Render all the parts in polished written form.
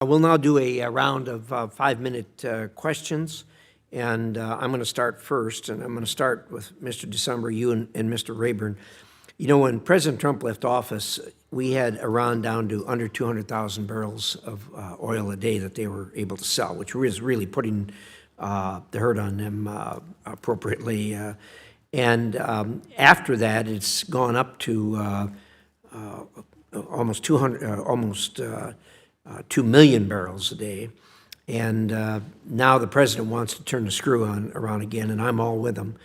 We'll now do a round of 5-minute questions, and I'm going to start first, and I'm going to start with Mr. December, you and Mr. Rayburn. You know, when President Trump left office, we had Iran down to under 200,000 barrels of oil a day that they were able to sell, which was really putting the hurt on them appropriately. And after that, it's gone up to almost 2 million barrels a day. And now the president wants to turn the screw on Iran again, and I'm all with him.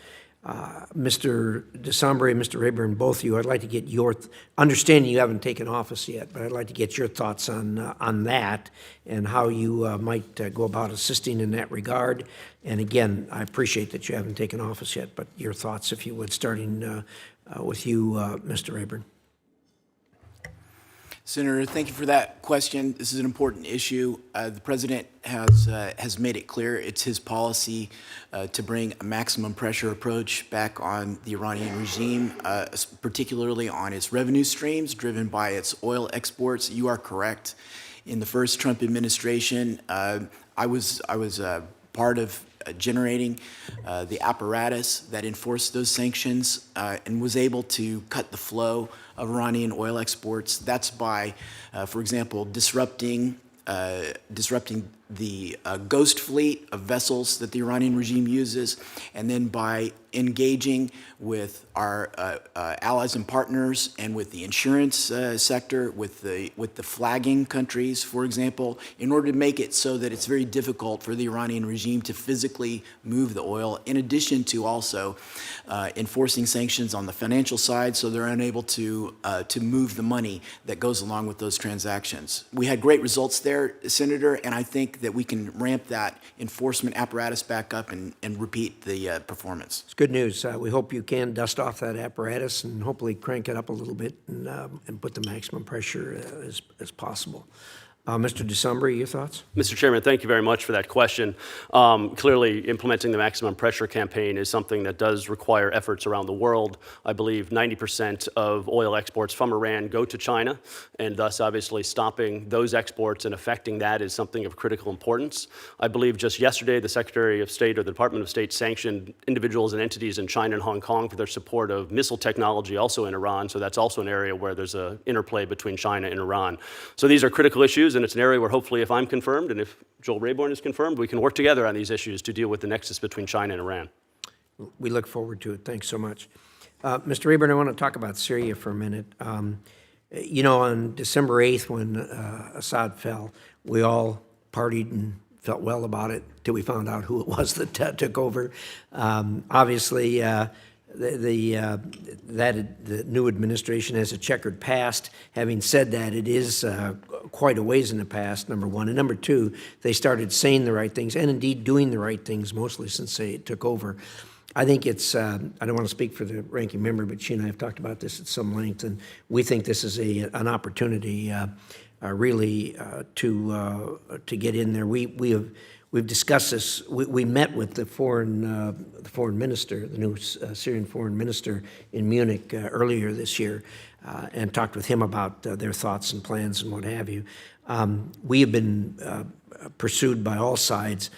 Mr. December and Mr. Rayburn, both of you, I'd like to get your, understanding you haven't taken office yet, but I'd like to get your thoughts on that and how you might go about assisting in that regard. And again, I appreciate that you haven't taken office yet, but your thoughts, if you would, starting with you, Mr. Rayburn. Senator, thank you for that question. This is an important issue. The president has made it clear it's his policy to bring a maximum pressure approach back on the Iranian regime, particularly on its revenue streams driven by its oil exports. You are correct. In the first Trump administration, I was part of generating the apparatus that enforced those sanctions and was able to cut the flow of Iranian oil exports. That's by, for example, disrupting the ghost fleet of vessels that the Iranian regime uses, and then by engaging with our allies and partners and with the insurance sector, with the flagging countries, for example, in order to make it so that it's very difficult for the Iranian regime to physically move the oil, in addition to also enforcing sanctions on the financial side so they're unable to move the money that goes along with those transactions. We had great results there, Senator, and I think that we can ramp that enforcement apparatus back up and repeat the performance. It's good news. We hope you can dust off that apparatus and hopefully crank it up a little bit and put the maximum pressure as possible. Mr. December, your thoughts? Mr. Chairman, thank you very much for that question. Clearly, implementing the maximum pressure campaign is something that does require efforts around the world. I believe 90% of oil exports from Iran go to China, and thus obviously stopping those exports and affecting that is something of critical importance. I believe just yesterday, the Secretary of State or the Department of State sanctioned individuals and entities in China and Hong Kong for their support of missile technology also in Iran, so that's also an area where there's an interplay between China and Iran. So these are critical issues, and it's an area where hopefully if I'm confirmed and if Joel Rayburn is confirmed, we can work together on these issues to deal with the nexus between China and Iran. We look forward to it. Thanks so much. Mr. Rayburn, I want to talk about Syria for a minute. You know, on December 8th when Assad fell, we all partied and felt well about it till we found out who it was that took over. Obviously, the new administration has a checkered past. Having said that, it is quite a ways in the past, number one. And number two, they started saying the right things and indeed doing the right things mostly since they took over. I think it's, I don't want to speak for the ranking member, but she and I have talked about this at some length, and we think this is an opportunity really to get in there. We've discussed this. We met with the foreign minister, the new Syrian foreign minister in Munich earlier this year, and talked with him about their thoughts and plans and what have you. We have been pursued by all sides.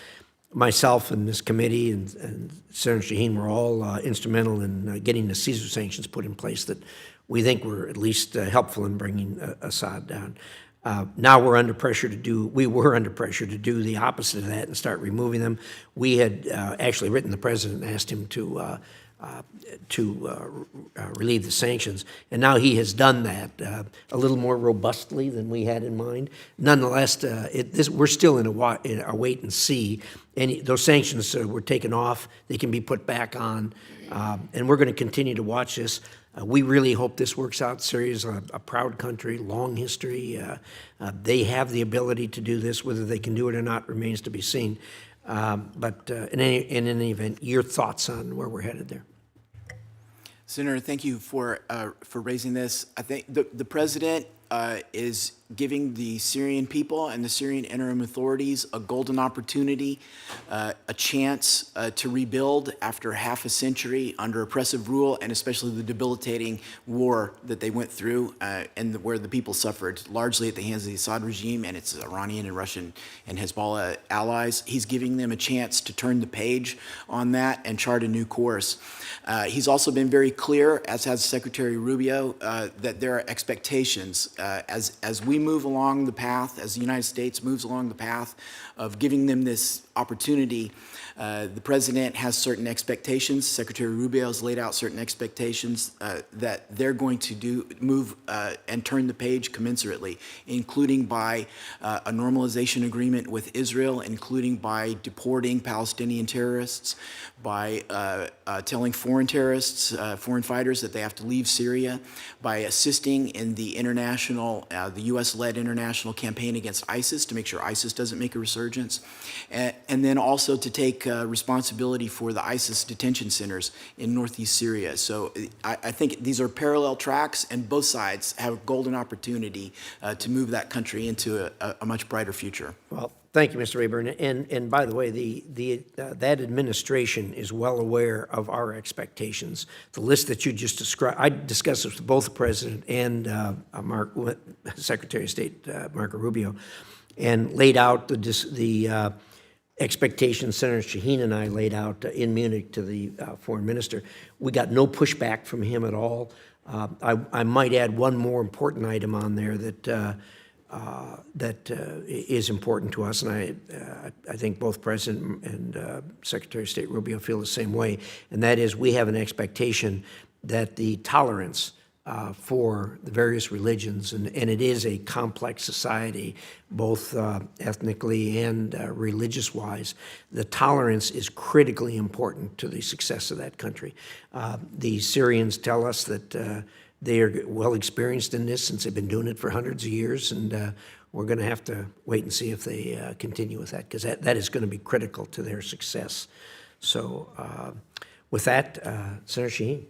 Myself and this committee and Senator Shaheen were all instrumental in getting the Caesar sanctions put in place that we think were at least helpful in bringing Assad down. Now we're under pressure we were under pressure to do the opposite of that and start removing them. We had actually written the president and asked him to relieve the sanctions, and now he has done that a little more robustly than we had in mind. Nonetheless, we're still in a wait and see. Those sanctions were taken off. They can be put back on, and we're going to continue to watch this. We really hope this works out. Syria is a proud country, long history. They have the ability to do this. Whether they can do it or not remains to be seen. But in any event, your thoughts on where we're headed there? Senator, thank you for raising this. I think the president is giving the Syrian people and the Syrian interim authorities a golden opportunity, a chance to rebuild after half a century under oppressive rule, and especially the debilitating war that they went through and where the people suffered, largely at the hands of the Assad regime and its Iranian and Russian and Hezbollah allies. He's giving them a chance to turn the page on that and chart a new course. He's also been very clear, as has Secretary Rubio, that there are expectations as we move along the path, as the United States moves along the path of giving them this opportunity. The president has certain expectations. Secretary Rubio has laid out certain expectations that they're going to move and turn the page commensurately, including by a normalization agreement with Israel, including by deporting Palestinian terrorists, by telling foreign terrorists, foreign fighters that they have to leave Syria, by assisting in the international, the U.S.-led international campaign against ISIS to make sure ISIS doesn't make a resurgence, and then also to take responsibility for the ISIS detention centers in northeast Syria. So I think these are parallel tracks, and both sides have a golden opportunity to move that country into a much brighter future. Well, thank you, Mr. Rayburn. And by the way, that administration is well aware of our expectations. The list that you just described, I discussed this with both the President and Secretary of State Marco Rubio, and laid out the expectations Senator Shaheen and I laid out in Munich to the foreign minister. We got no pushback from him at all. I might add one more important item on there that is important to us, and I think both President and Secretary of State Rubio feel the same way, and that is we have an expectation that the tolerance for the various religions, and it is a complex society, both ethnically and religious-wise. The tolerance is critically important to the success of that country. The Syrians tell us that they are well experienced in this since they've been doing it for hundreds of years, and we're going to have to wait and see if they continue with that, because that is going to be critical to their success. So with that, Senator Shaheen.